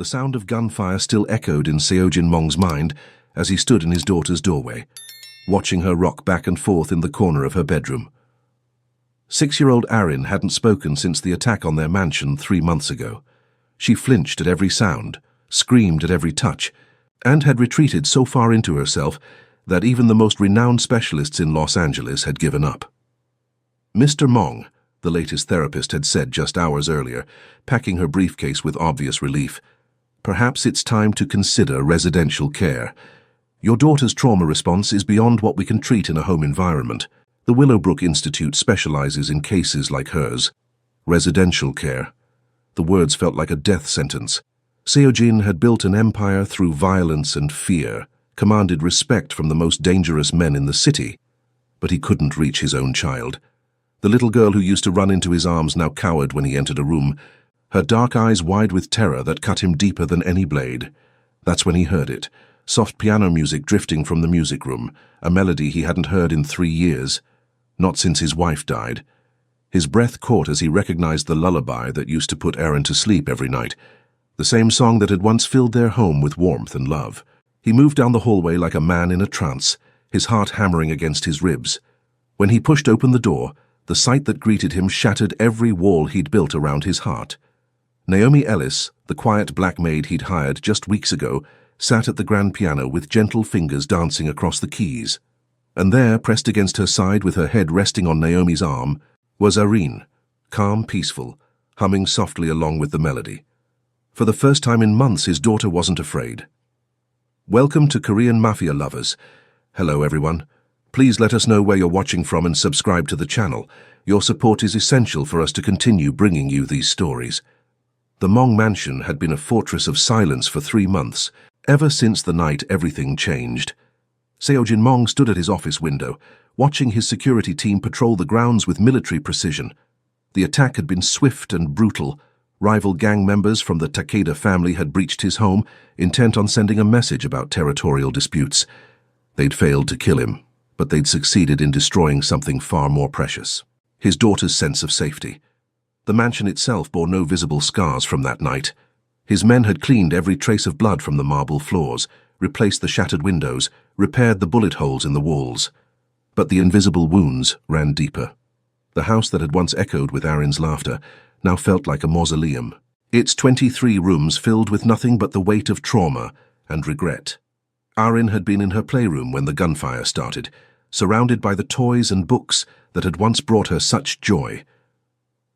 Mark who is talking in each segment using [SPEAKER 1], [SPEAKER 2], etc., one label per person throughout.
[SPEAKER 1] The sound of gunfire still echoed in Seojin Mong's mind as he stood in his daughter's doorway, watching her rock back and forth in the corner of her bedroom. 6-year-old Arin hadn't spoken since the attack on their mansion 3 months ago. She flinched at every sound, screamed at every touch, and had retreated so far into herself that even the most renowned specialists in Los Angeles had given up. Mr. Mong, the latest therapist had said just hours earlier, packing her briefcase with obvious relief, perhaps it's time to consider residential care. Your daughter's trauma response is beyond what we can treat in a home environment. The Willowbrook Institute specializes in cases like hers. Residential care. The words felt like a death sentence. Seojin had built an empire through violence and fear, commanded respect from the most dangerous men in the city, but he couldn't reach his own child. The little girl who used to run into his arms now cowered when he entered a room, her dark eyes wide with terror that cut him deeper than any blade. That's when he heard it, soft piano music drifting from the music room, a melody he hadn't heard in 3 years, not since his wife died. His breath caught as he recognized the lullaby that used to put Arin to sleep every night, the same song that had once filled their home with warmth and love. He moved down the hallway like a man in a trance, his heart hammering against his ribs. When he pushed open the door, the sight that greeted him shattered every wall he'd built around his heart. Naomi Ellis, the quiet black maid he'd hired just weeks ago, sat at the grand piano with gentle fingers dancing across the keys. And there, pressed against her side with her head resting on Naomi's arm, was Arin, calm, peaceful, humming softly along with the melody. For the first time in months, his daughter wasn't afraid. Welcome to Korean Mafia lovers. Hello everyone. Please let us know where you're watching from and subscribe to the channel. Your support is essential for us to continue bringing you these stories. The Mong mansion had been a fortress of silence for 3 months, ever since the night everything changed. Seojin Mong stood at his office window, watching his security team patrol the grounds with military precision. The attack had been swift and brutal. Rival gang members from the Takeda family had breached his home, intent on sending a message about territorial disputes. They'd failed to kill him, but they'd succeeded in destroying something far more precious: his daughter's sense of safety. The mansion itself bore no visible scars from that night. His men had cleaned every trace of blood from the marble floors, replaced the shattered windows, repaired the bullet holes in the walls. But the invisible wounds ran deeper. The house that had once echoed with Arin's laughter now felt like a mausoleum, its 23 rooms filled with nothing but the weight of trauma and regret. Arin had been in her playroom when the gunfire started, surrounded by the toys and books that had once brought her such joy.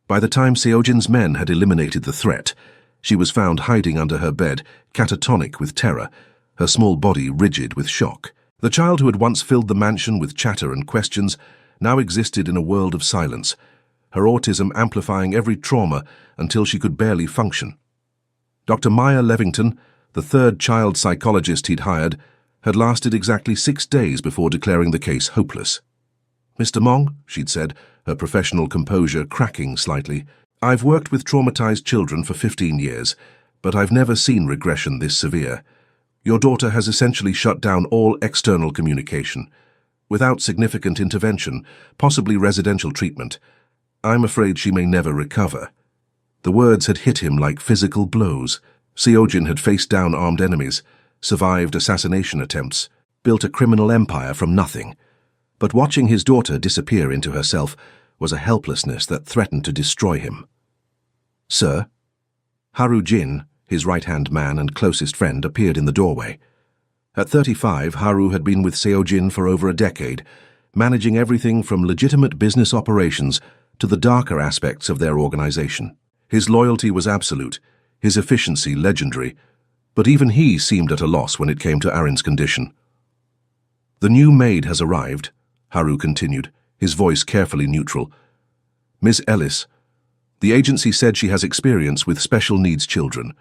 [SPEAKER 1] By the time Seojin's men had eliminated the threat, she was found hiding under her bed, catatonic with terror, her small body rigid with shock. The child who had once filled the mansion with chatter and questions now existed in a world of silence, her autism amplifying every trauma until she could barely function. Dr. Maya Levington, the 3rd child psychologist he'd hired, had lasted exactly 6 days before declaring the case hopeless. "Mr. Mong," she'd said, her professional composure cracking slightly, "I've worked with traumatized children for 15 years, but I've never seen regression this severe. Your daughter has essentially shut down all external communication. Without significant intervention, possibly residential treatment, I'm afraid she may never recover." The words had hit him like physical blows. Seojin had faced down armed enemies, survived assassination attempts, built a criminal empire from nothing. But watching his daughter disappear into herself was a helplessness that threatened to destroy him. "Sir?" Haru Jin, his right-hand man and closest friend, appeared in the doorway. At 35, Haru had been with Seojin for over a decade, managing everything from legitimate business operations to the darker aspects of their organization. His loyalty was absolute, his efficiency legendary, but even he seemed at a loss when it came to Arin's condition. "The new maid has arrived," Haru continued, his voice carefully neutral. "Miss Ellis. The agency said she has experience with special needs children."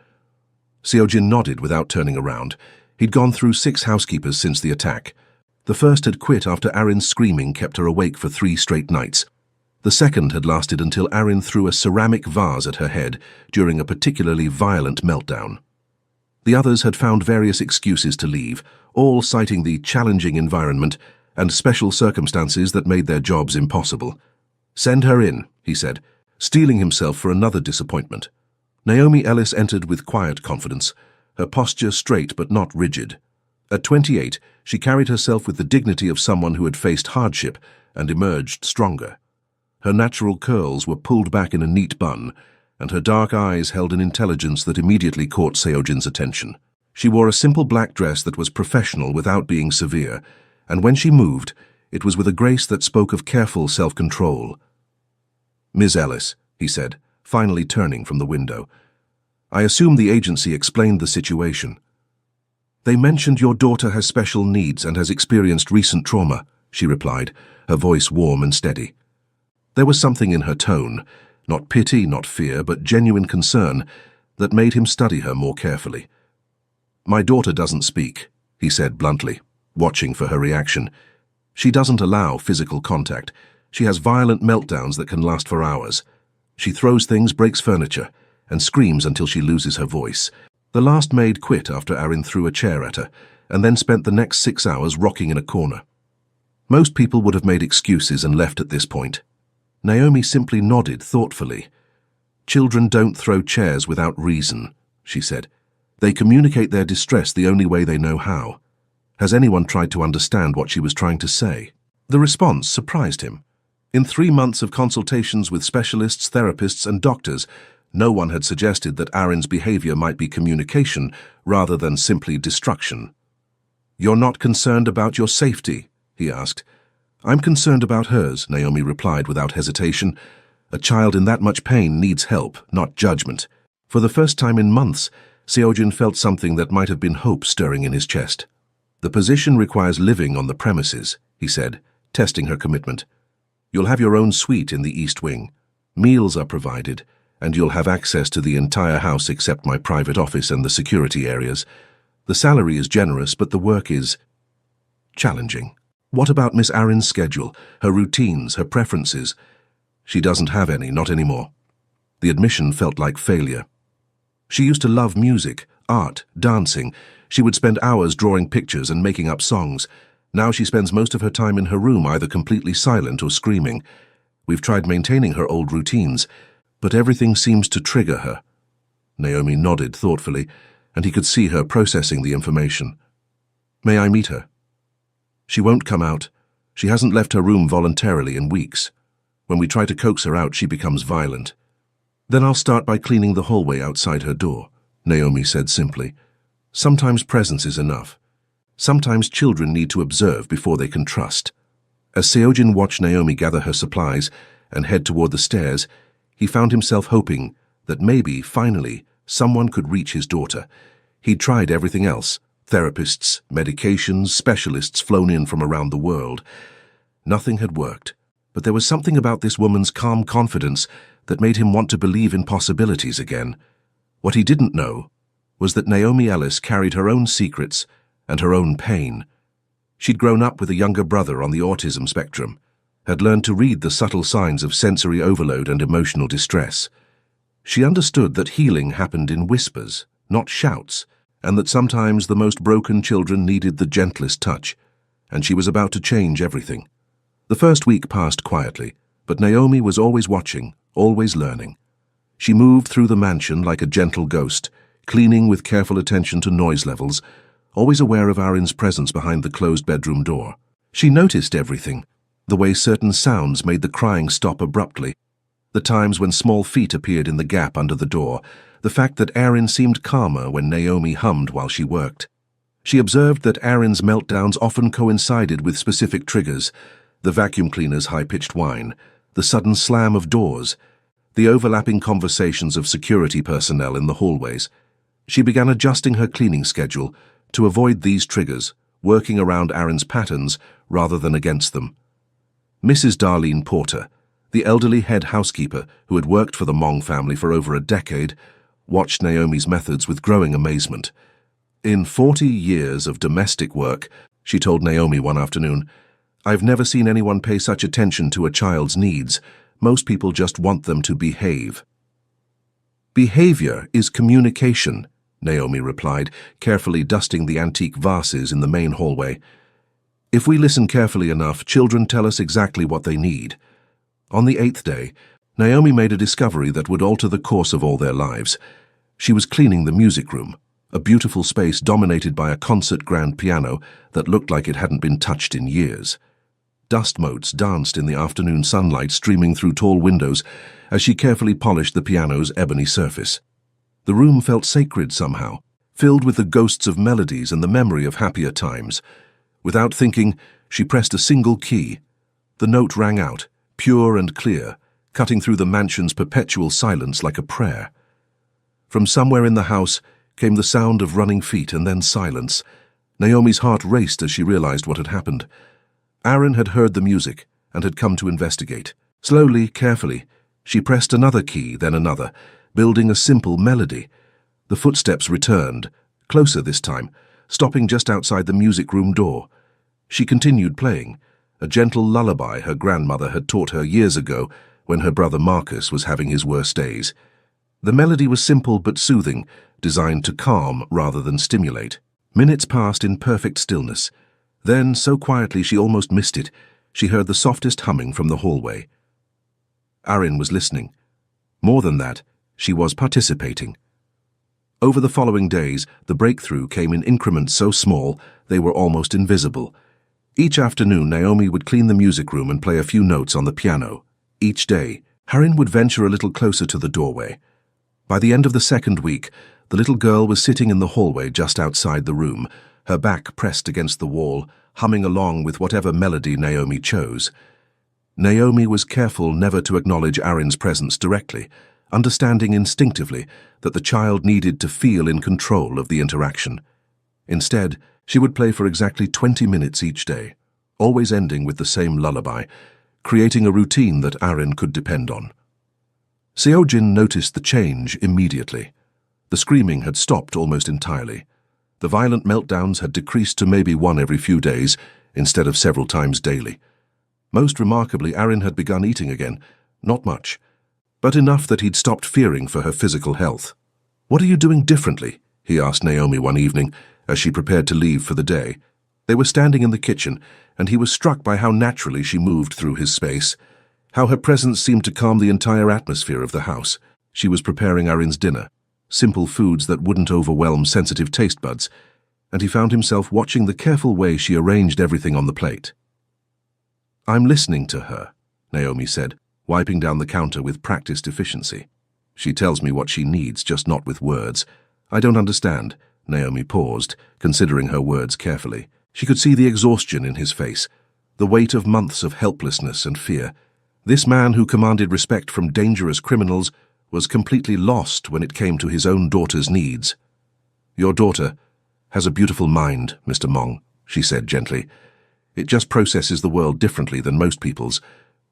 [SPEAKER 1] Seojin nodded without turning around. He'd gone through 6 housekeepers since the attack. The first had quit after Arin's screaming kept her awake for 3 straight nights. The second had lasted until Arin threw a ceramic vase at her head during a particularly violent meltdown. The others had found various excuses to leave, all citing the challenging environment and special circumstances that made their jobs impossible. "Send her in," he said, steeling himself for another disappointment. Naomi Ellis entered with quiet confidence, her posture straight but not rigid. At 28, she carried herself with the dignity of someone who had faced hardship and emerged stronger. Her natural curls were pulled back in a neat bun, and her dark eyes held an intelligence that immediately caught Seojin's attention. She wore a simple black dress that was professional without being severe, and when she moved, it was with a grace that spoke of careful self-control. "Ms. Ellis," he said, finally turning from the window. "I assume the agency explained the situation." "They mentioned your daughter has special needs and has experienced recent trauma," she replied, her voice warm and steady. There was something in her tone, not pity, not fear, but genuine concern, that made him study her more carefully. "My daughter doesn't speak," he said bluntly, watching for her reaction. "She doesn't allow physical contact. She has violent meltdowns that can last for hours. She throws things, breaks furniture, and screams until she loses her voice. The last maid quit after Arin threw a chair at her, and then spent the next 6 hours rocking in a corner." Most people would have made excuses and left at this point. Naomi simply nodded thoughtfully. "Children don't throw chairs without reason," she said. "They communicate their distress the only way they know how." Has anyone tried to understand what she was trying to say? The response surprised him. In 3 months of consultations with specialists, therapists, and doctors, no one had suggested that Arin's behavior might be communication rather than simply destruction. "You're not concerned about your safety?" he asked. "I'm concerned about hers," Naomi replied without hesitation. "A child in that much pain needs help, not judgment." For the first time in months, Seojin felt something that might have been hope stirring in his chest. "The position requires living on the premises," he said, testing her commitment. "You'll have your own suite in the East Wing. Meals are provided, and you'll have access to the entire house except my private office and the security areas. The salary is generous, but the work is challenging." "What about Miss Arin's schedule, her routines, her preferences?" "She doesn't have any, not anymore." The admission felt like failure. "She used to love music, art, dancing. She would spend hours drawing pictures and making up songs. Now she spends most of her time in her room, either completely silent or screaming. We've tried maintaining her old routines, but everything seems to trigger her." Naomi nodded thoughtfully, and he could see her processing the information. "May I meet her?" "She won't come out. She hasn't left her room voluntarily in weeks. When we try to coax her out, she becomes violent." "Then I'll start by cleaning the hallway outside her door," Naomi said simply. "Sometimes presence is enough. Sometimes children need to observe before they can trust." As Seojin watched Naomi gather her supplies and head toward the stairs, he found himself hoping that maybe, finally, someone could reach his daughter. He'd tried everything else: therapists, medications, specialists flown in from around the world. Nothing had worked, but there was something about this woman's calm confidence that made him want to believe in possibilities again. What he didn't know was that Naomi Ellis carried her own secrets and her own pain. She'd grown up with a younger brother on the autism spectrum, had learned to read the subtle signs of sensory overload and emotional distress. She understood that healing happened in whispers, not shouts, and that sometimes the most broken children needed the gentlest touch, and she was about to change everything. The first week passed quietly, but Naomi was always watching, always learning. She moved through the mansion like a gentle ghost, cleaning with careful attention to noise levels, always aware of Arin's presence behind the closed bedroom door. She noticed everything: the way certain sounds made the crying stop abruptly, the times when small feet appeared in the gap under the door, the fact that Arin seemed calmer when Naomi hummed while she worked. She observed that Arin's meltdowns often coincided with specific triggers: the vacuum cleaner's high-pitched whine, the sudden slam of doors, the overlapping conversations of security personnel in the hallways. She began adjusting her cleaning schedule to avoid these triggers, working around Arin's patterns rather than against them. Mrs. Darlene Porter, the elderly head housekeeper who had worked for the Mong family for over a decade, watched Naomi's methods with growing amazement. "In 40 years of domestic work," she told Naomi one afternoon, "I've never seen anyone pay such attention to a child's needs. Most people just want them to behave." "Behavior is communication," Naomi replied, carefully dusting the antique vases in the main hallway. "If we listen carefully enough, children tell us exactly what they need." On the 8th day, Naomi made a discovery that would alter the course of all their lives. She was cleaning the music room, a beautiful space dominated by a concert grand piano that looked like it hadn't been touched in years. Dust motes danced in the afternoon sunlight streaming through tall windows as she carefully polished the piano's ebony surface. The room felt sacred somehow, filled with the ghosts of melodies and the memory of happier times. Without thinking, she pressed a single key. The note rang out, pure and clear, cutting through the mansion's perpetual silence like a prayer. From somewhere in the house came the sound of running feet and then silence. Naomi's heart raced as she realized what had happened. Aaron had heard the music and had come to investigate. Slowly, carefully, she pressed another key, then another, building a simple melody. The footsteps returned, closer this time, stopping just outside the music room door. She continued playing, a gentle lullaby her grandmother had taught her years ago when her brother Marcus was having his worst days. The melody was simple but soothing, designed to calm rather than stimulate. Minutes passed in perfect stillness. Then, so quietly she almost missed it, she heard the softest humming from the hallway. Aaron was listening. More than that, she was participating. Over the following days, the breakthrough came in increments so small they were almost invisible. Each afternoon, Naomi would clean the music room and play a few notes on the piano. Each day, Aaron would venture a little closer to the doorway. By the end of the second week, the little girl was sitting in the hallway just outside the room, her back pressed against the wall, humming along with whatever melody Naomi chose. Naomi was careful never to acknowledge Aaron's presence directly, understanding instinctively that the child needed to feel in control of the interaction. Instead, she would play for exactly 20 minutes each day, always ending with the same lullaby, creating a routine that Aaron could depend on. Seojin noticed the change immediately. The screaming had stopped almost entirely. The violent meltdowns had decreased to maybe one every few days, instead of several times daily. Most remarkably, Aaron had begun eating again, not much, but enough that he'd stopped fearing for her physical health. "What are you doing differently?" he asked Naomi one evening, as she prepared to leave for the day. They were standing in the kitchen, and he was struck by how naturally she moved through his space, how her presence seemed to calm the entire atmosphere of the house. She was preparing Aaron's dinner, simple foods that wouldn't overwhelm sensitive taste buds, and he found himself watching the careful way she arranged everything on the plate. "I'm listening to her," Naomi said, wiping down the counter with practiced efficiency. "She tells me what she needs, just not with words. I don't understand." Naomi paused, considering her words carefully. She could see the exhaustion in his face, the weight of months of helplessness and fear. This man who commanded respect from dangerous criminals was completely lost when it came to his own daughter's needs. "Your daughter has a beautiful mind, Mr. Mong," she said gently. "It just processes the world differently than most people's.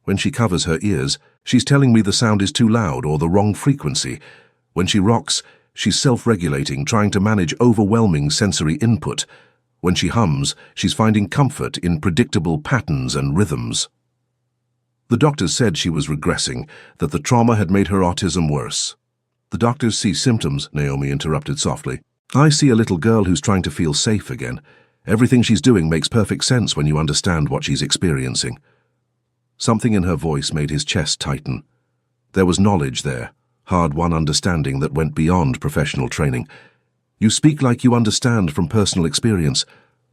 [SPEAKER 1] When she covers her ears, she's telling me the sound is too loud or the wrong frequency. When she rocks, she's self-regulating, trying to manage overwhelming sensory input. When she hums, she's finding comfort in predictable patterns and rhythms." The doctors said she was regressing, that the trauma had made her autism worse. "The doctors see symptoms," Naomi interrupted softly. "I see a little girl who's trying to feel safe again. Everything she's doing makes perfect sense when you understand what she's experiencing." Something in her voice made his chest tighten. There was knowledge there, hard-won understanding that went beyond professional training. "You speak like you understand from personal experience."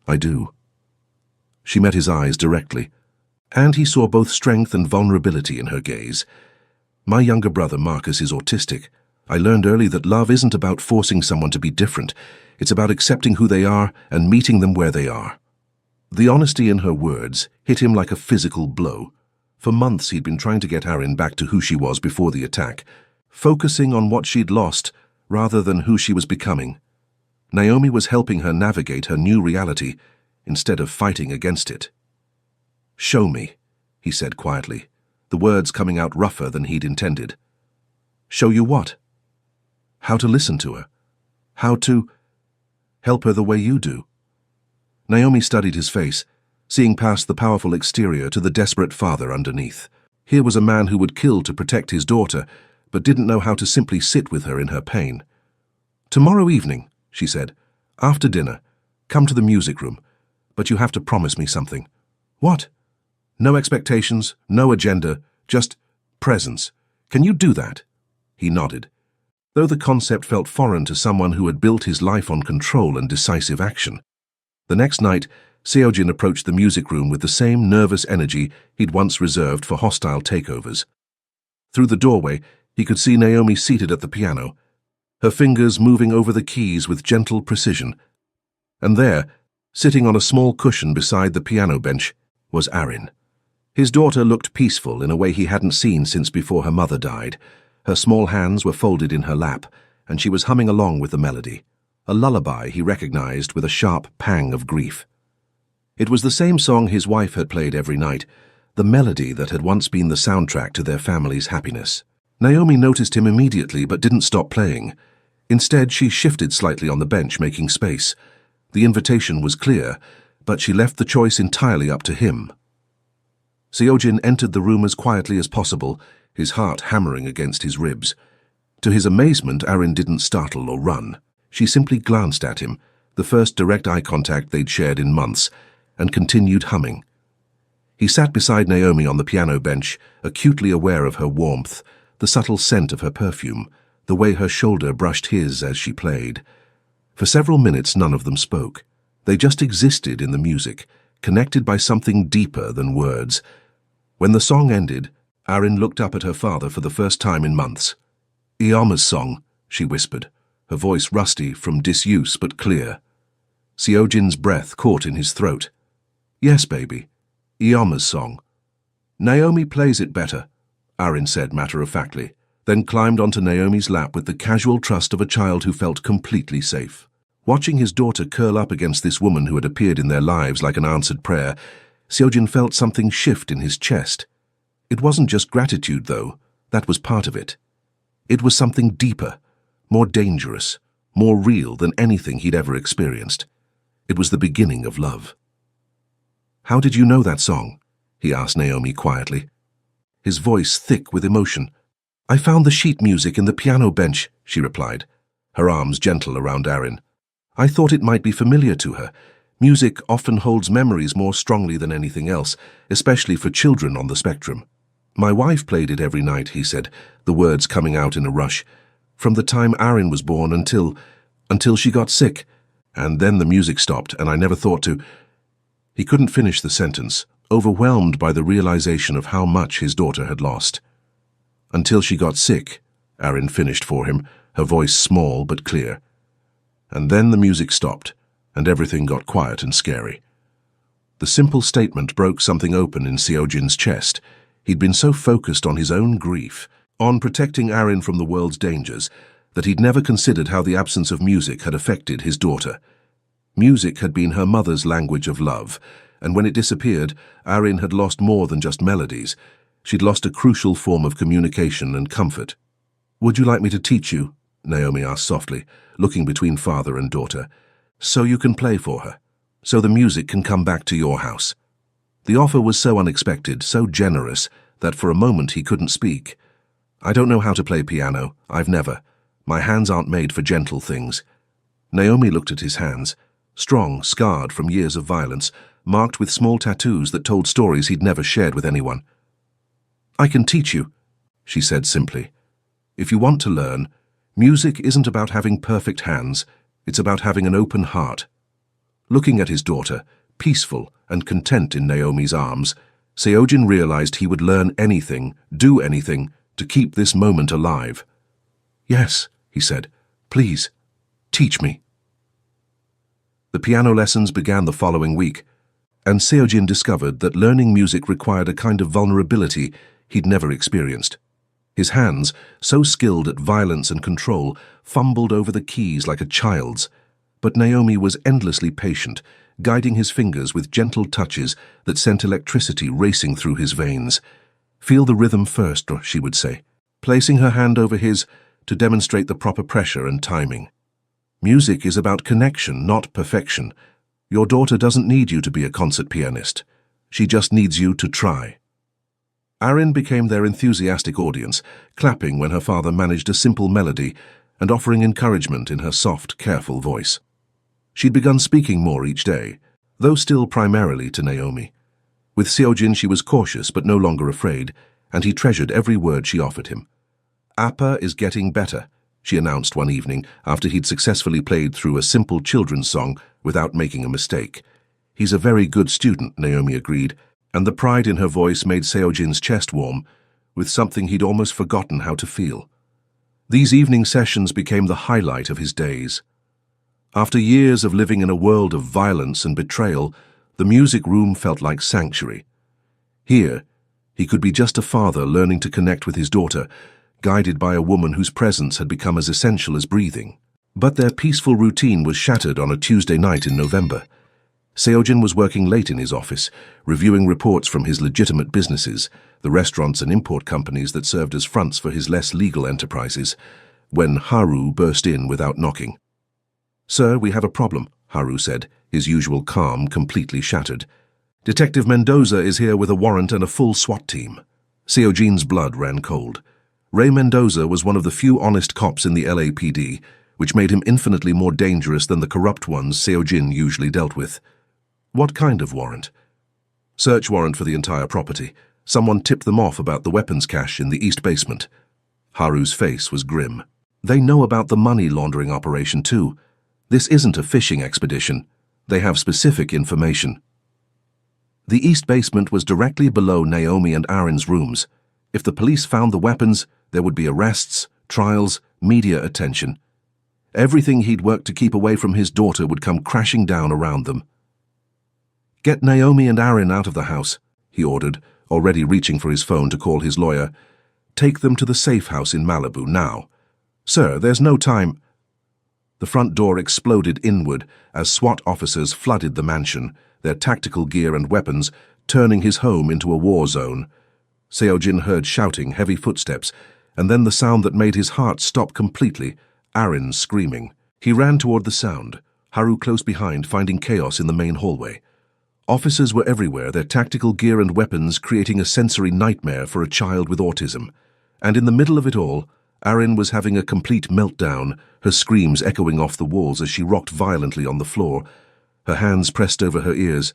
[SPEAKER 1] "I do." She met his eyes directly, and he saw both strength and vulnerability in her gaze. "My younger brother Marcus is autistic. I learned early that love isn't about forcing someone to be different. It's about accepting who they are and meeting them where they are." The honesty in her words hit him like a physical blow. For months he'd been trying to get Aaron back to who she was before the attack, focusing on what she'd lost rather than who she was becoming. Naomi was helping her navigate her new reality instead of fighting against it. "Show me," he said quietly, the words coming out rougher than he'd intended. "Show you what?" "How to listen to her. How to help her the way you do." Naomi studied his face, seeing past the powerful exterior to the desperate father underneath. Here was a man who would kill to protect his daughter, but didn't know how to simply sit with her in her pain. "Tomorrow evening," she said, "after dinner, come to the music room, but you have to promise me something." "What?" "No expectations, no agenda, just presence. Can you do that?" He nodded. Though the concept felt foreign to someone who had built his life on control and decisive action. The next night, Seojin approached the music room with the same nervous energy he'd once reserved for hostile takeovers. Through the doorway, he could see Naomi seated at the piano, her fingers moving over the keys with gentle precision. And there, sitting on a small cushion beside the piano bench, was Arin. His daughter looked peaceful in a way he hadn't seen since before her mother died. Her small hands were folded in her lap, and she was humming along with the melody, a lullaby he recognized with a sharp pang of grief. It was the same song his wife had played every night, the melody that had once been the soundtrack to their family's happiness. Naomi noticed him immediately but didn't stop playing. Instead, she shifted slightly on the bench, making space. The invitation was clear, but she left the choice entirely up to him. Seojin entered the room as quietly as possible, his heart hammering against his ribs. To his amazement, Arin didn't startle or run. She simply glanced at him, the first direct eye contact they'd shared in months, and continued humming. He sat beside Naomi on the piano bench, acutely aware of her warmth, the subtle scent of her perfume, the way her shoulder brushed his as she played. For several minutes, none of them spoke. They just existed in the music, connected by something deeper than words. When the song ended, Arin looked up at her father for the first time in months. "Iyama's song," she whispered, her voice rusty from disuse but clear. Seojin's breath caught in his throat. "Yes, baby. Iyama's song." "Naomi plays it better," Arin said matter-of-factly, then climbed onto Naomi's lap with the casual trust of a child who felt completely safe. Watching his daughter curl up against this woman who had appeared in their lives like an answered prayer, Seojin felt something shift in his chest. It wasn't just gratitude, though. That was part of it. It was something deeper, more dangerous, more real than anything he'd ever experienced. It was the beginning of love. "How did you know that song?" he asked Naomi quietly, his voice thick with emotion. "I found the sheet music in the piano bench," she replied, her arms gentle around Arin. "I thought it might be familiar to her. Music often holds memories more strongly than anything else, especially for children on the spectrum. My wife played it every night," he said, the words coming out in a rush. "From the time Arin was born until she got sick. And then the music stopped, and I never thought to—" He couldn't finish the sentence, overwhelmed by the realization of how much his daughter had lost. "Until she got sick," Arin finished for him, her voice small but clear. And then the music stopped, and everything got quiet and scary. The simple statement broke something open in Seojin's chest. He'd been so focused on his own grief, on protecting Arin from the world's dangers, that he'd never considered how the absence of music had affected his daughter. Music had been her mother's language of love, and when it disappeared, Arin had lost more than just melodies. She'd lost a crucial form of communication and comfort. "Would you like me to teach you?" Naomi asked softly, looking between father and daughter. "So you can play for her, so the music can come back to your house." The offer was so unexpected, so generous, that for a moment he couldn't speak. "I don't know how to play piano. I've never. My hands aren't made for gentle things." Naomi looked at his hands, strong, scarred from years of violence, marked with small tattoos that told stories he'd never shared with anyone. "I can teach you," she said simply. "If you want to learn, music isn't about having perfect hands, it's about having an open heart." Looking at his daughter, peaceful and content in Naomi's arms, Seojin realized he would learn anything, do anything, to keep this moment alive. "Yes," he said, "please, teach me." The piano lessons began the following week, and Seojin discovered that learning music required a kind of vulnerability he'd never experienced. His hands, so skilled at violence and control, fumbled over the keys like a child's, but Naomi was endlessly patient, guiding his fingers with gentle touches that sent electricity racing through his veins. "Feel the rhythm first," she would say, placing her hand over his to demonstrate the proper pressure and timing. "Music is about connection, not perfection. Your daughter doesn't need you to be a concert pianist. She just needs you to try." Arin became their enthusiastic audience, clapping when her father managed a simple melody and offering encouragement in her soft, careful voice. She'd begun speaking more each day, though still primarily to Naomi. With Seojin she was cautious but no longer afraid, and he treasured every word she offered him. "Appa is getting better," she announced one evening after he'd successfully played through a simple children's song without making a mistake. "He's a very good student," Naomi agreed, and the pride in her voice made Seojin's chest warm, with something he'd almost forgotten how to feel. These evening sessions became the highlight of his days. After years of living in a world of violence and betrayal, the music room felt like sanctuary. Here, he could be just a father learning to connect with his daughter, guided by a woman whose presence had become as essential as breathing. But their peaceful routine was shattered on a Tuesday night in November. Seojin was working late in his office, reviewing reports from his legitimate businesses, the restaurants and import companies that served as fronts for his less legal enterprises, when Haru burst in without knocking. "Sir, we have a problem," Haru said, his usual calm completely shattered. "Detective Mendoza is here with a warrant and a full SWAT team." Seojin's blood ran cold. Ray Mendoza was one of the few honest cops in the LAPD, which made him infinitely more dangerous than the corrupt ones Seojin usually dealt with. "What kind of warrant?" "Search warrant for the entire property. Someone tipped them off about the weapons cache in the east basement." Haru's face was grim. "They know about the money laundering operation too. This isn't a fishing expedition. They have specific information." The east basement was directly below Naomi and Aaron's rooms. If the police found the weapons, there would be arrests, trials, media attention. Everything he'd worked to keep away from his daughter would come crashing down around them. "Get Naomi and Aaron out of the house," he ordered, already reaching for his phone to call his lawyer. "Take them to the safe house in Malibu, now." "Sir, there's no time." The front door exploded inward as SWAT officers flooded the mansion, their tactical gear and weapons turning his home into a war zone. Seojin heard shouting, heavy footsteps, and then the sound that made his heart stop completely, Aaron screaming. He ran toward the sound, Haru close behind, finding chaos in the main hallway. Officers were everywhere, their tactical gear and weapons creating a sensory nightmare for a child with autism. And in the middle of it all, Aaron was having a complete meltdown, her screams echoing off the walls as she rocked violently on the floor, her hands pressed over her ears.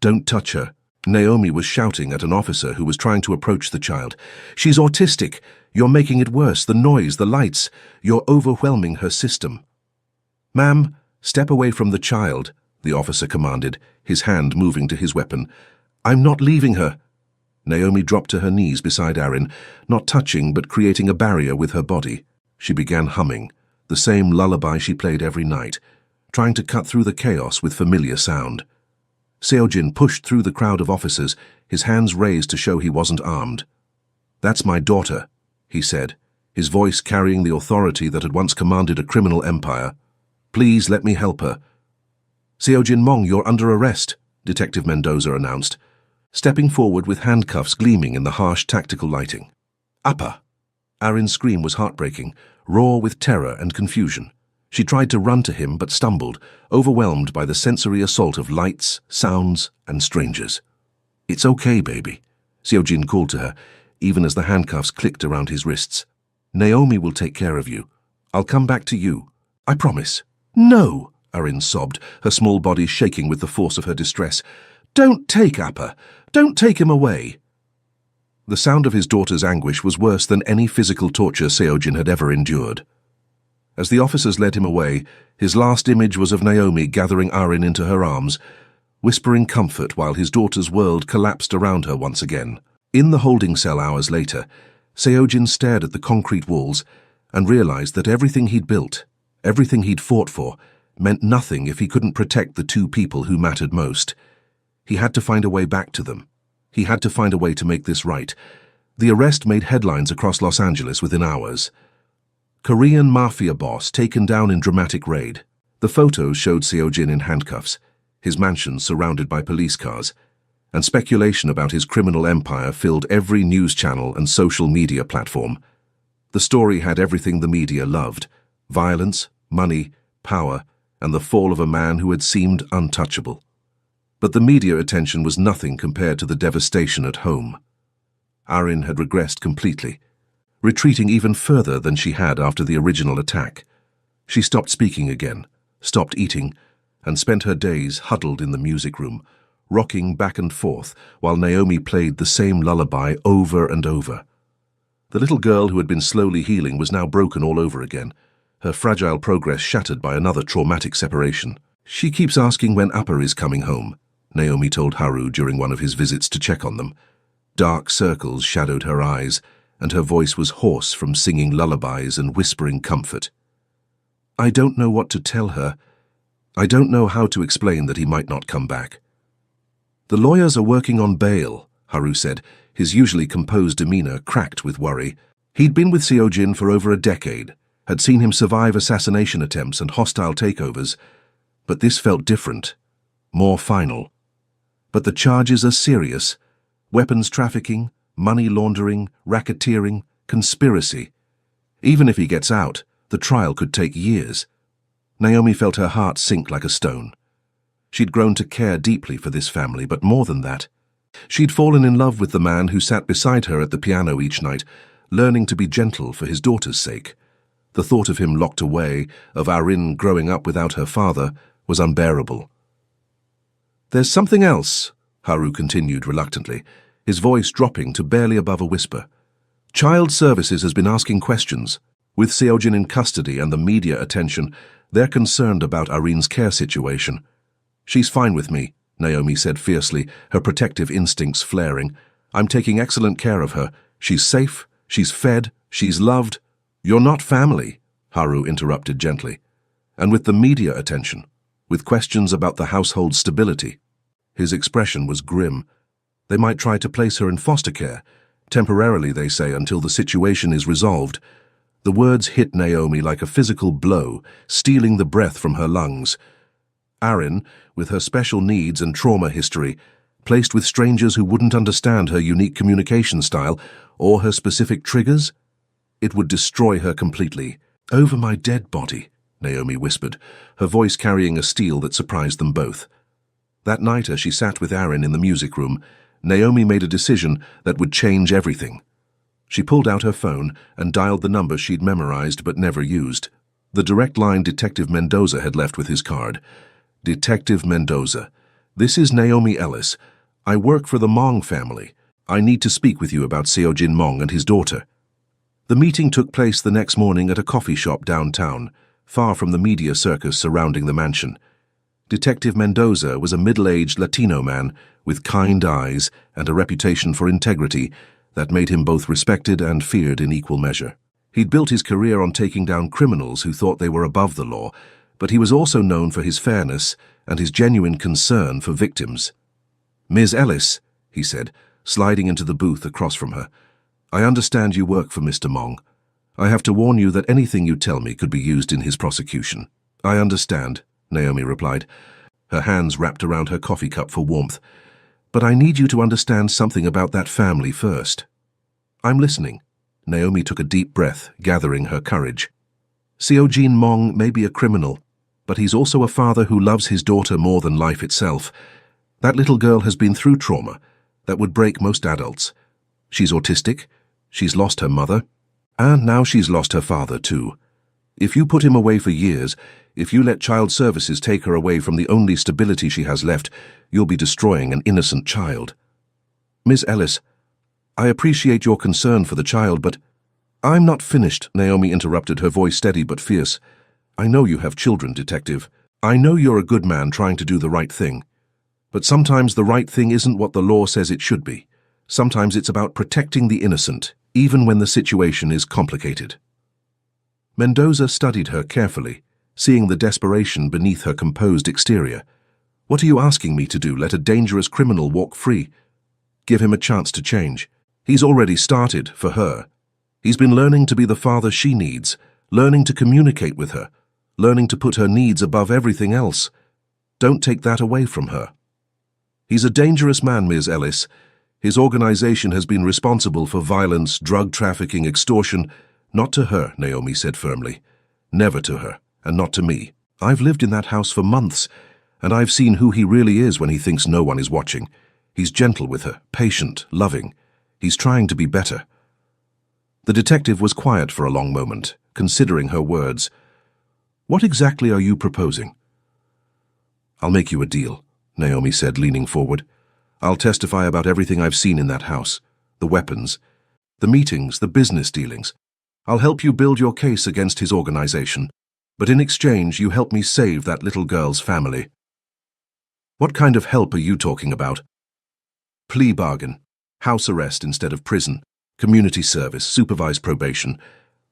[SPEAKER 1] "Don't touch her." Naomi was shouting at an officer who was trying to approach the child. "She's autistic. You're making it worse. The noise, the lights. You're overwhelming her system." "Ma'am, step away from the child," the officer commanded, his hand moving to his weapon. "I'm not leaving her." Naomi dropped to her knees beside Aaron, not touching but creating a barrier with her body. She began humming, the same lullaby she played every night, trying to cut through the chaos with familiar sound. Seojin pushed through the crowd of officers, his hands raised to show he wasn't armed. "That's my daughter," he said, his voice carrying the authority that had once commanded a criminal empire. "Please let me help her." "Seojin Mong, you're under arrest," Detective Mendoza announced, stepping forward with handcuffs gleaming in the harsh tactical lighting. "Appa!" Aaron's scream was heartbreaking, raw with terror and confusion. She tried to run to him but stumbled, overwhelmed by the sensory assault of lights, sounds, and strangers. "It's okay, baby," Seojin called to her, even as the handcuffs clicked around his wrists. "Naomi will take care of you. I'll come back to you. I promise." "No!" Aaron sobbed, her small body shaking with the force of her distress. "Don't take Appa. Don't take him away." The sound of his daughter's anguish was worse than any physical torture Seojin had ever endured. As the officers led him away, his last image was of Naomi gathering Aaron into her arms, whispering comfort while his daughter's world collapsed around her once again. In the holding cell hours later, Seojin stared at the concrete walls and realized that everything he'd built, everything he'd fought for, meant nothing if he couldn't protect the two people who mattered most. He had to find a way back to them. He had to find a way to make this right. The arrest made headlines across Los Angeles within hours. Korean Mafia boss taken down in dramatic raid. The photos showed Seojin in handcuffs, his mansion surrounded by police cars, and speculation about his criminal empire filled every news channel and social media platform. The story had everything the media loved: violence, money, power, and the fall of a man who had seemed untouchable. But the media attention was nothing compared to the devastation at home. Aaron had regressed completely, retreating even further than she had after the original attack. She stopped speaking again, stopped eating, and spent her days huddled in the music room, rocking back and forth while Naomi played the same lullaby over and over. The little girl who had been slowly healing was now broken all over again, her fragile progress shattered by another traumatic separation. "She keeps asking when Appa is coming home," Naomi told Haru during one of his visits to check on them. Dark circles shadowed her eyes, and her voice was hoarse from singing lullabies and whispering comfort. "I don't know what to tell her. I don't know how to explain that he might not come back." "The lawyers are working on bail," Haru said, his usually composed demeanor cracked with worry. He'd been with Seojin for over a decade, had seen him survive assassination attempts and hostile takeovers, but this felt different, more final. "But the charges are serious: weapons trafficking, money laundering, racketeering, conspiracy. Even if he gets out, the trial could take years." Naomi felt her heart sink like a stone. She'd grown to care deeply for this family, but more than that. She'd fallen in love with the man who sat beside her at the piano each night, learning to be gentle for his daughter's sake. The thought of him locked away, of Arin growing up without her father, was unbearable. "There's something else," Haru continued reluctantly, his voice dropping to barely above a whisper. "Child Services has been asking questions. With Seojin in custody and the media attention, they're concerned about Arin's care situation." "She's fine with me," Naomi said fiercely, her protective instincts flaring. "I'm taking excellent care of her. She's safe, she's fed, she's loved." "You're not family," Haru interrupted gently. "And with the media attention, with questions about the household's stability." His expression was grim. "They might try to place her in foster care. Temporarily, they say, until the situation is resolved." The words hit Naomi like a physical blow, stealing the breath from her lungs. Arin, with her special needs and trauma history, placed with strangers who wouldn't understand her unique communication style or her specific triggers? It would destroy her completely. "Over my dead body," Naomi whispered, her voice carrying a steel that surprised them both. That night, as she sat with Arin in the music room, Naomi made a decision that would change everything. She pulled out her phone and dialed the number she'd memorized but never used. The direct line Detective Mendoza had left with his card. "Detective Mendoza, this is Naomi Ellis. I work for the Mong family. I need to speak with you about Seojin Mong and his daughter." The meeting took place the next morning at a coffee shop downtown, far from the media circus surrounding the mansion. Detective Mendoza was a middle-aged Latino man with kind eyes and a reputation for integrity that made him both respected and feared in equal measure. He'd built his career on taking down criminals who thought they were above the law, but he was also known for his fairness and his genuine concern for victims. "Ms. Ellis," he said, sliding into the booth across from her, "I understand you work for Mr. Mong. I have to warn you that anything you tell me could be used in his prosecution." "I understand," Naomi replied, her hands wrapped around her coffee cup for warmth. "But I need you to understand something about that family first." "I'm listening." Naomi took a deep breath, gathering her courage. "Seojin Mong may be a criminal, but he's also a father who loves his daughter more than life itself. That little girl has been through trauma that would break most adults. She's autistic, she's lost her mother, and now she's lost her father too. If you put him away for years, if you let Child Services take her away from the only stability she has left, you'll be destroying an innocent child." "Miss Ellis, I appreciate your concern for the child, but—" "I'm not finished," Naomi interrupted, her voice steady but fierce. "I know you have children, Detective. I know you're a good man trying to do the right thing. But sometimes the right thing isn't what the law says it should be. Sometimes it's about protecting the innocent, even when the situation is complicated." Mendoza studied her carefully, seeing the desperation beneath her composed exterior. "What are you asking me to do, let a dangerous criminal walk free? Give him a chance to change. He's already started, for her. He's been learning to be the father she needs, learning to communicate with her, learning to put her needs above everything else. Don't take that away from her. He's a dangerous man, Ms. Ellis. His organization has been responsible for violence, drug trafficking, extortion." "Not to her," Naomi said firmly. "Never to her, and not to me. I've lived in that house for months, and I've seen who he really is when he thinks no one is watching. He's gentle with her, patient, loving. He's trying to be better." The detective was quiet for a long moment, considering her words. "What exactly are you proposing?" "I'll make you a deal," Naomi said, leaning forward. "I'll testify about everything I've seen in that house, the weapons, The meetings, the business dealings. I'll help you build your case against his organization, but in exchange you help me save that little girl's family." "What kind of help are you talking about?" "Plea bargain, house arrest instead of prison, community service, supervised probation,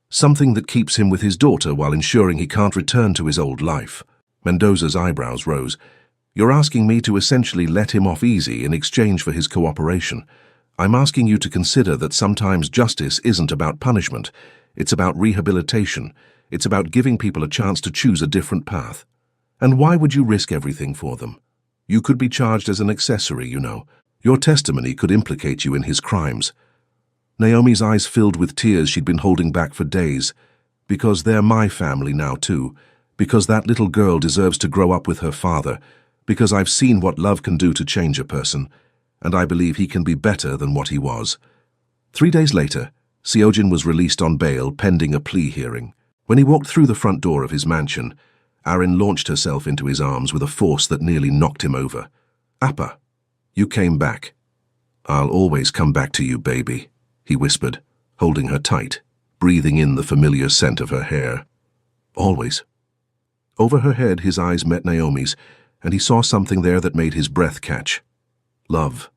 [SPEAKER 1] something that keeps him with his daughter while ensuring he can't return to his old life." Mendoza's eyebrows rose. "You're asking me to essentially let him off easy in exchange for his cooperation. I'm asking you to consider that sometimes justice isn't about punishment. It's about rehabilitation. It's about giving people a chance to choose a different path. And why would you risk everything for them? You could be charged as an accessory, you know. Your testimony could implicate you in his crimes." Naomi's eyes filled with tears she'd been holding back for days. "Because they're my family now too. Because that little girl deserves to grow up with her father. Because I've seen what love can do to change a person. And I believe he can be better than what he was." 3 days later, Seojin was released on bail pending a plea hearing. When he walked through the front door of his mansion, Arin launched herself into his arms with a force that nearly knocked him over. "Appa, you came back." "I'll always come back to you, baby," he whispered, holding her tight, breathing in the familiar scent of her hair. "Always." Over her head, his eyes met Naomi's, and he saw something there that made his breath catch. Love.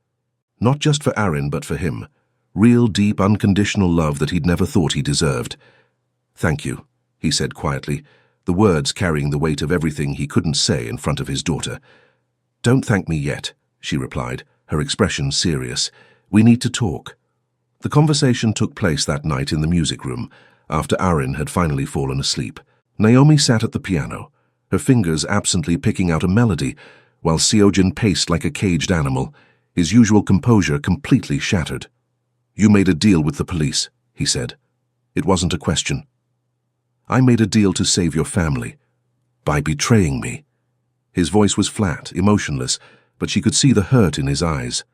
[SPEAKER 1] Not just for Arin, but for him. Real, deep, unconditional love that he'd never thought he deserved. "Thank you," he said quietly, the words carrying the weight of everything he couldn't say in front of his daughter. "Don't thank me yet," she replied, her expression serious. "We need to talk." The conversation took place that night in the music room, after Arin had finally fallen asleep. Naomi sat at the piano, her fingers absently picking out a melody, while Seojin paced like a caged animal, his usual composure completely shattered. "You made a deal with the police," he said. "It wasn't a question." "I made a deal to save your family. By betraying me." His voice was flat, emotionless, but she could see the hurt in his eyes.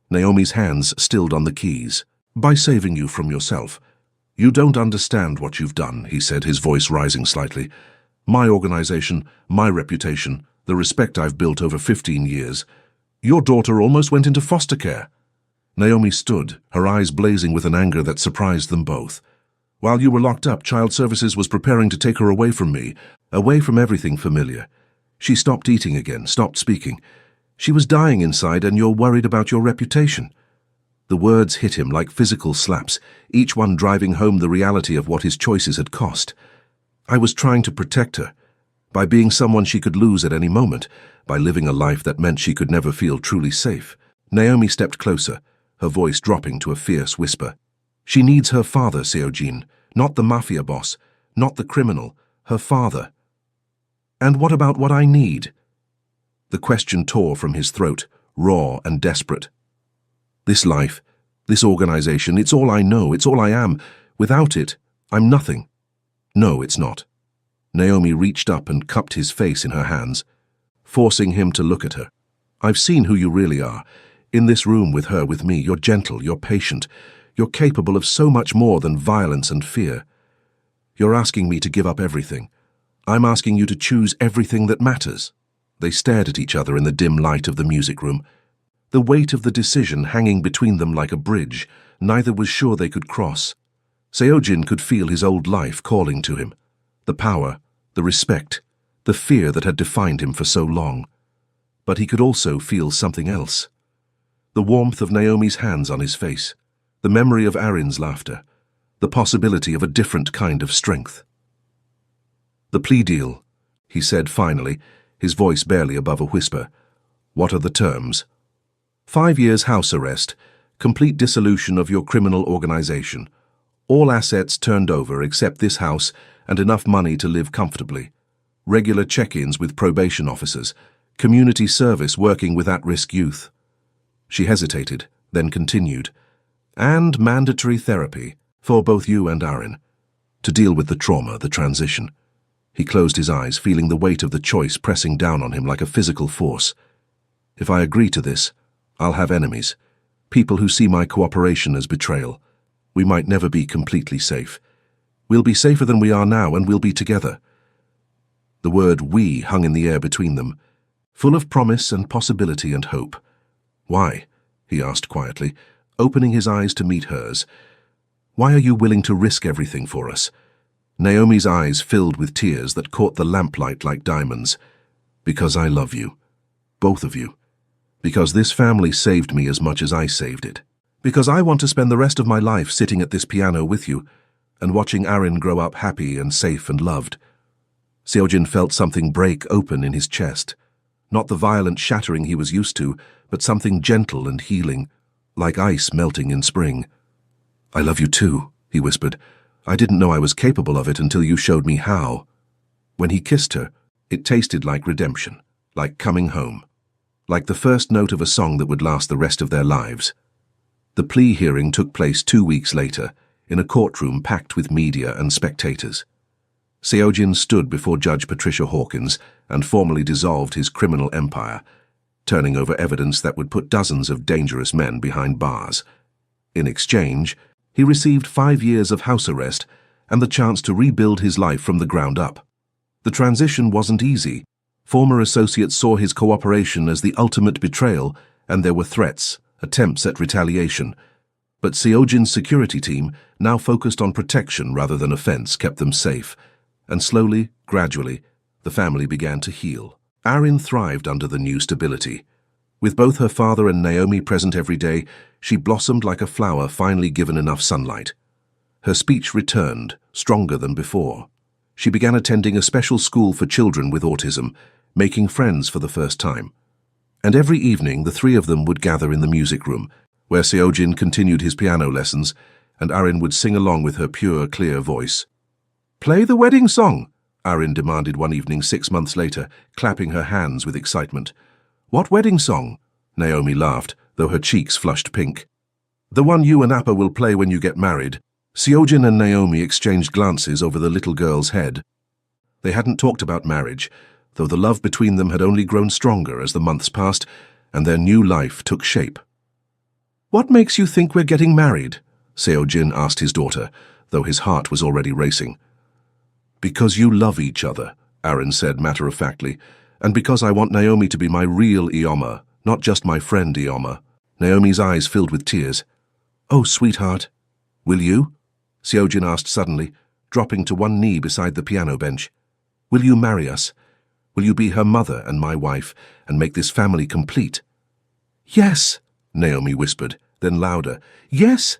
[SPEAKER 1] Naomi's hands stilled on the keys. "By saving you from yourself. You don't understand what you've done," he said, his voice rising slightly. "My organization, my reputation, the respect I've built over 15 years. Your daughter almost went into foster care." Naomi stood, her eyes blazing with an anger that surprised them both. "While you were locked up, Child Services was preparing to take her away from me, away from everything familiar. She stopped eating again, stopped speaking. She was dying inside, and you're worried about your reputation." The words hit him like physical slaps, each one driving home the reality of what his choices had cost. "I was trying to protect her, by being someone she could lose at any moment, by living a life that meant she could never feel truly safe." Naomi stepped closer, her voice dropping to a fierce whisper. "She needs her father, Seojin, not the Mafia boss, not the criminal, her father." "And what about what I need?" The question tore from his throat, raw and desperate. "This life, this organization, it's all I know, it's all I am. Without it, I'm nothing." "No, it's not." Naomi reached up and cupped his face in her hands, forcing him to look at her. "I've seen who you really are. In this room with her, with me, you're gentle, you're patient. You're capable of so much more than violence and fear. You're asking me to give up everything. I'm asking you to choose everything that matters." They stared at each other in the dim light of the music room. The weight of the decision hanging between them like a bridge, neither was sure they could cross. Seojin could feel his old life calling to him. The power, the respect, the fear that had defined him for so long. But he could also feel something else. The warmth of Naomi's hands on his face, the memory of Arin's laughter, the possibility of a different kind of strength. "The plea deal," he said finally, his voice barely above a whisper. "What are the terms?" 5 years house arrest, complete dissolution of your criminal organization, all assets turned over except this house and enough money to live comfortably, regular check-ins with probation officers, community service working with at-risk youth." She hesitated, then continued. "And mandatory therapy for both you and Arin, to deal with the trauma, the transition." He closed his eyes, feeling the weight of the choice pressing down on him like a physical force. "If I agree to this, I'll have enemies, people who see my cooperation as betrayal. We might never be completely safe. We'll be safer than we are now, and we'll be together." The word "we" hung in the air between them, full of promise and possibility and hope. "Why?" he asked quietly, opening his eyes to meet hers. Why are you willing to risk everything for us?" Naomi's eyes filled with tears that caught the lamplight like diamonds. "Because I love you. Both of you. Because this family saved me as much as I saved it. Because I want to spend the rest of my life sitting at this piano with you and watching Aaron grow up happy and safe and loved." Seojin felt something break open in his chest. Not the violent shattering he was used to, but something gentle and healing, like ice melting in spring. "I love you too," he whispered. "I didn't know I was capable of it until you showed me how." When he kissed her, it tasted like redemption, like coming home, like the first note of a song that would last the rest of their lives. The plea hearing took place 2 weeks later, in a courtroom packed with media and spectators. Seojin stood before Judge Patricia Hawkins and formally dissolved his criminal empire, turning over evidence that would put dozens of dangerous men behind bars. In exchange, he received 5 years of house arrest and the chance to rebuild his life from the ground up. The transition wasn't easy. Former associates saw his cooperation as the ultimate betrayal, and there were threats, attempts at retaliation. But Seojin's security team, now focused on protection rather than offense, kept them safe. And slowly, gradually, the family began to heal. Arin thrived under the new stability. With both her father and Naomi present every day, she blossomed like a flower finally given enough sunlight. Her speech returned, stronger than before. She began attending a special school for children with autism, making friends for the first time. And every evening the three of them would gather in the music room, where Seojin continued his piano lessons, and Arin would sing along with her pure, clear voice. "Play the wedding song," Arin demanded one evening 6 months later, clapping her hands with excitement. "What wedding song?" Naomi laughed, though her cheeks flushed pink. "The one you and Appa will play when you get married." Seojin and Naomi exchanged glances over the little girl's head. They hadn't talked about marriage, though the love between them had only grown stronger as the months passed and their new life took shape. "What makes you think we're getting married?" Seojin asked his daughter, though his heart was already racing. "Because you love each other," Arin said matter-of-factly, "and because I want Naomi to be my real Ioma, not just my friend Ioma." Naomi's eyes filled with tears. "Oh, sweetheart, will you?" Seojin asked suddenly, dropping to one knee beside the piano bench. "Will you marry us? Will you be her mother and my wife, and make this family complete?" "Yes," Naomi whispered, then louder, "Yes!"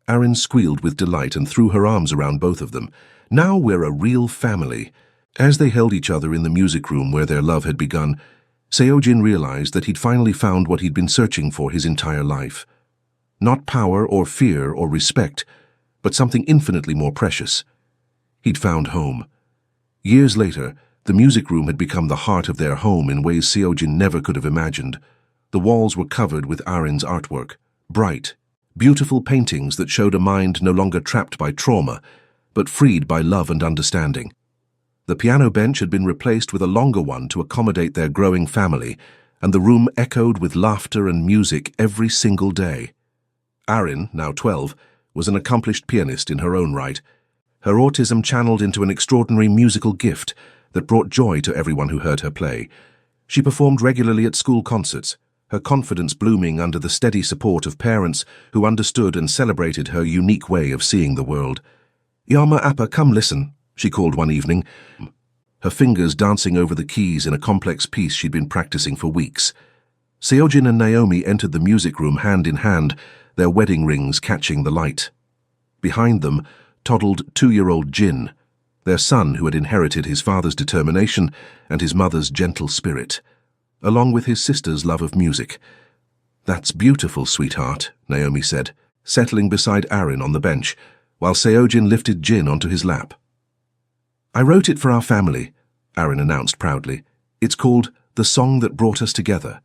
[SPEAKER 1] Arin squealed with delight and threw her arms around both of them. "Now we're a real family." As they held each other in the music room where their love had begun, Seojin realized that he'd finally found what he'd been searching for his entire life. Not power or fear or respect, but something infinitely more precious. He'd found home. Years later, the music room had become the heart of their home in ways Seojin never could have imagined. The walls were covered with Arin's artwork, bright, beautiful paintings that showed a mind no longer trapped by trauma, but freed by love and understanding. The piano bench had been replaced with a longer one to accommodate their growing family, and the room echoed with laughter and music every single day. Arin, now 12, was an accomplished pianist in her own right, her autism channeled into an extraordinary musical gift that brought joy to everyone who heard her play. She performed regularly at school concerts, her confidence blooming under the steady support of parents who understood and celebrated her unique way of seeing the world. "Ioma Appa, come listen," she called one evening, her fingers dancing over the keys in a complex piece she'd been practicing for weeks. Seojin and Naomi entered the music room hand in hand, their wedding rings catching the light. Behind them toddled 2-year-old Jin, their son who had inherited his father's determination and his mother's gentle spirit, along with his sister's love of music. "That's beautiful, sweetheart," Naomi said, settling beside Arin on the bench, while Seojin lifted Jin onto his lap. "I wrote it for our family," Arin announced proudly. "It's called The Song That Brought Us Together."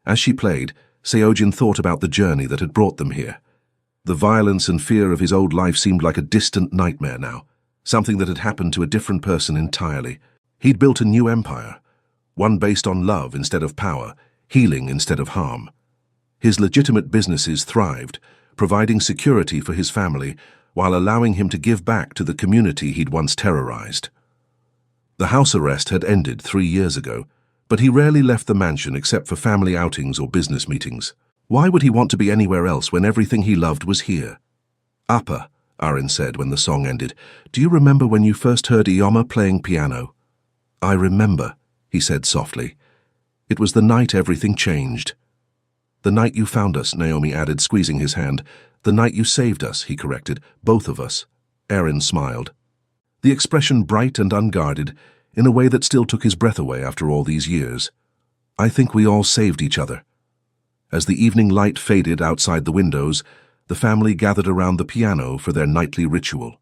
[SPEAKER 1] As she played, Seojin thought about the journey that had brought them here. The violence and fear of his old life seemed like a distant nightmare now, something that had happened to a different person entirely. He'd built a new empire, one based on love instead of power, healing instead of harm. His legitimate businesses thrived, providing security for his family while allowing him to give back to the community he'd once terrorized. The house arrest had ended 3 years ago, but he rarely left the mansion except for family outings or business meetings. Why would he want to be anywhere else when everything he loved was here? Appa, Arin said when the song ended. Do you remember when you first heard Ioma playing piano? I remember, he said softly. It was the night everything changed. The night you found us, Naomi added, squeezing his hand. The night you saved us, he corrected. Both of us. Arin smiled. The expression bright and unguarded, in a way that still took his breath away after all these years. I think we all saved each other. As the evening light faded outside the windows, the family gathered around the piano for their nightly ritual.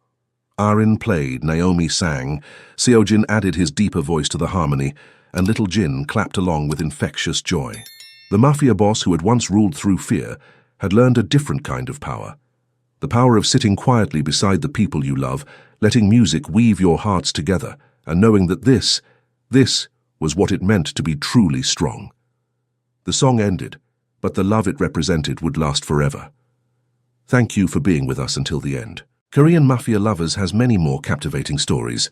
[SPEAKER 1] Arin played, Naomi sang, Seojin added his deeper voice to the harmony, and little Jin clapped along with infectious joy. The Mafia boss who had once ruled through fear had learned a different kind of power. The power of sitting quietly beside the people you love, letting music weave your hearts together, and knowing that this was what it meant to be truly strong. The song ended, but the love it represented would last forever. Thank you for being with us until the end. Korean Mafia Lovers has many more captivating stories.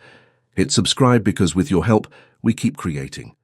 [SPEAKER 1] Hit subscribe because with your help, we keep creating.